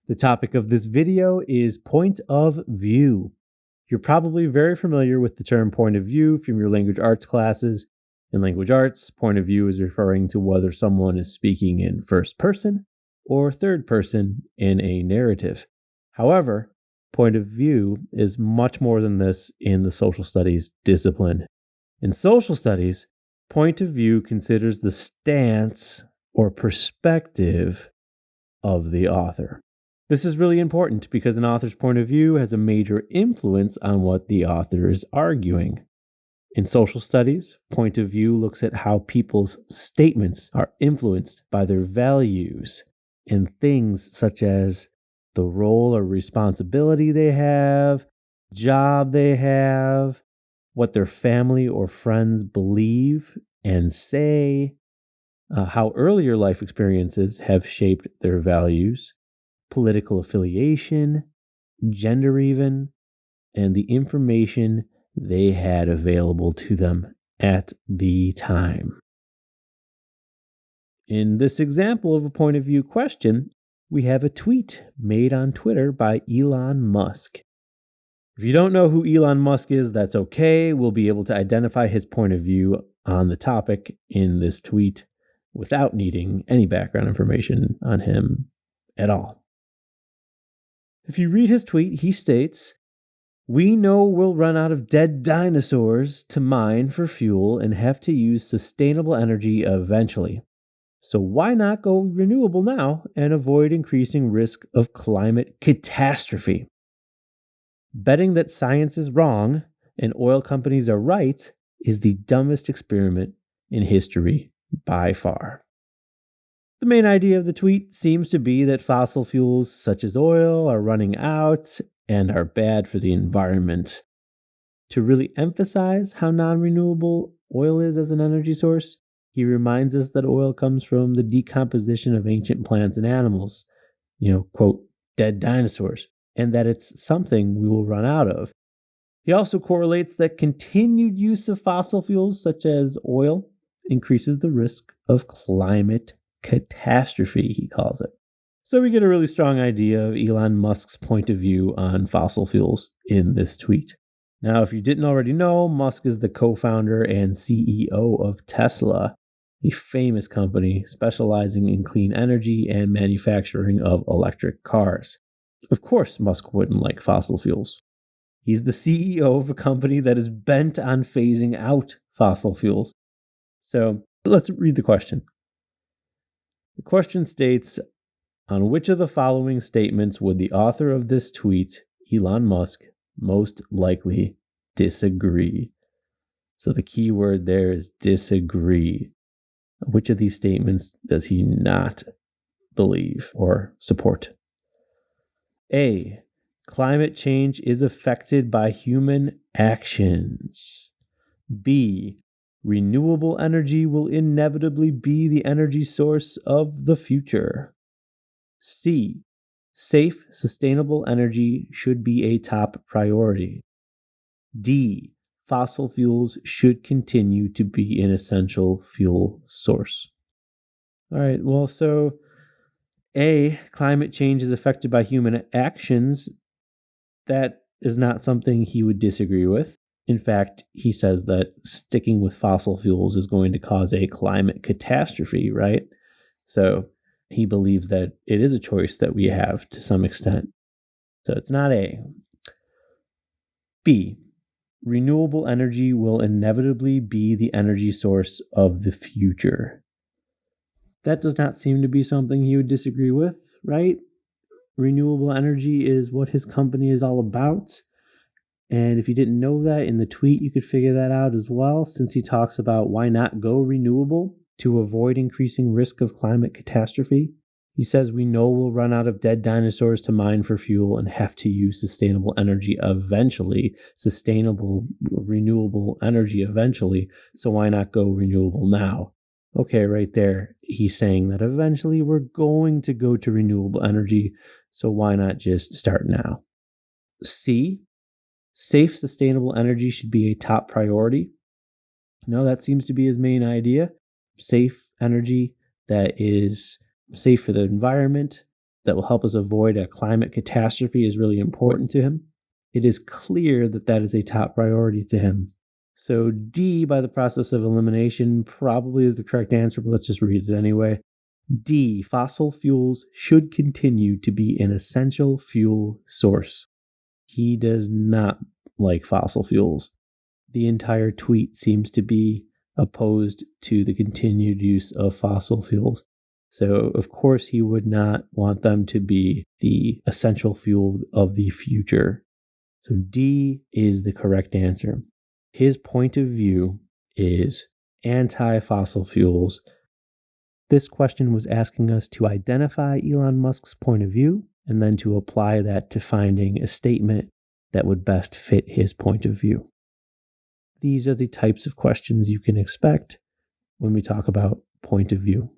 The topic of this video is point of view. You're probably very familiar with the term point of view from your language arts classes. In language arts, point of view is referring to whether someone is speaking in first person or third person in a narrative. However, point of view is much more than this in the social studies discipline. In social studies, point of view considers the stance or perspective of the author. This is really important because an author's point of view has a major influence on what the author is arguing. In social studies, point of view looks at how people's statements are influenced by their values and things such as the role or responsibility they have, job they have, what their family or friends believe and say, how earlier life experiences have shaped their values, political affiliation, gender even, and the information they had available to them at the time. In this example of a point of view question, we have a tweet made on Twitter by Elon Musk. If you don't know who Elon Musk is, that's okay. We'll be able to identify his point of view on the topic in this tweet without needing any background information on him at all. If you read his tweet, he states, "We know we'll run out of dead dinosaurs to mine for fuel and have to use sustainable energy eventually. So why not go renewable now and avoid increasing risk of climate catastrophe? Betting that science is wrong and oil companies are right is the dumbest experiment in history by far." The main idea of the tweet seems to be that fossil fuels such as oil are running out and are bad for the environment. To really emphasize how non-renewable oil is as an energy source, he reminds us that oil comes from the decomposition of ancient plants and animals, quote, dead dinosaurs, and that it's something we will run out of. He also correlates that continued use of fossil fuels such as oil increases the risk of climate catastrophe, he calls it. So we get a really strong idea of Elon Musk's point of view on fossil fuels in this tweet. Now, if you didn't already know, Musk is the co-founder and CEO of Tesla, a famous company specializing in clean energy and manufacturing of electric cars. Of course, Musk wouldn't like fossil fuels. He's the CEO of a company that is bent on phasing out fossil fuels. So let's read the question. The question states, on which of the following statements would the author of this tweet, Elon Musk, most likely disagree? So the key word there is disagree. Which of these statements does he not believe or support? A, climate change is affected by human actions. B, renewable energy will inevitably be the energy source of the future. C, safe, sustainable energy should be a top priority. D, fossil fuels should continue to be an essential fuel source. All right, well, so A, climate change is affected by human actions. That is not something he would disagree with. In fact, he says that sticking with fossil fuels is going to cause a climate catastrophe, right? So he believes that it is a choice that we have to some extent. So it's not A. B, renewable energy will inevitably be the energy source of the future. That does not seem to be something he would disagree with, right? Renewable energy is what his company is all about. And if you didn't know that in the tweet, you could figure that out as well, since he talks about why not go renewable to avoid increasing risk of climate catastrophe. He says we know we'll run out of dead dinosaurs to mine for fuel and have to use sustainable energy eventually, sustainable, renewable energy eventually, so why not go renewable now? Okay, right there, he's saying that eventually we're going to go to renewable energy, so why not just start now? C, safe, sustainable energy should be a top priority. No, that seems to be his main idea. Safe energy that is safe for the environment, that will help us avoid a climate catastrophe is really important to him. It is clear that that is a top priority to him. So D, by the process of elimination, probably is the correct answer, but let's just read it anyway. D, fossil fuels should continue to be an essential fuel source. He does not like fossil fuels. The entire tweet seems to be opposed to the continued use of fossil fuels. So, of course, he would not want them to be the essential fuel of the future. So D is the correct answer. His point of view is anti-fossil fuels. This question was asking us to identify Elon Musk's point of view and then to apply that to finding a statement that would best fit his point of view. These are the types of questions you can expect when we talk about point of view.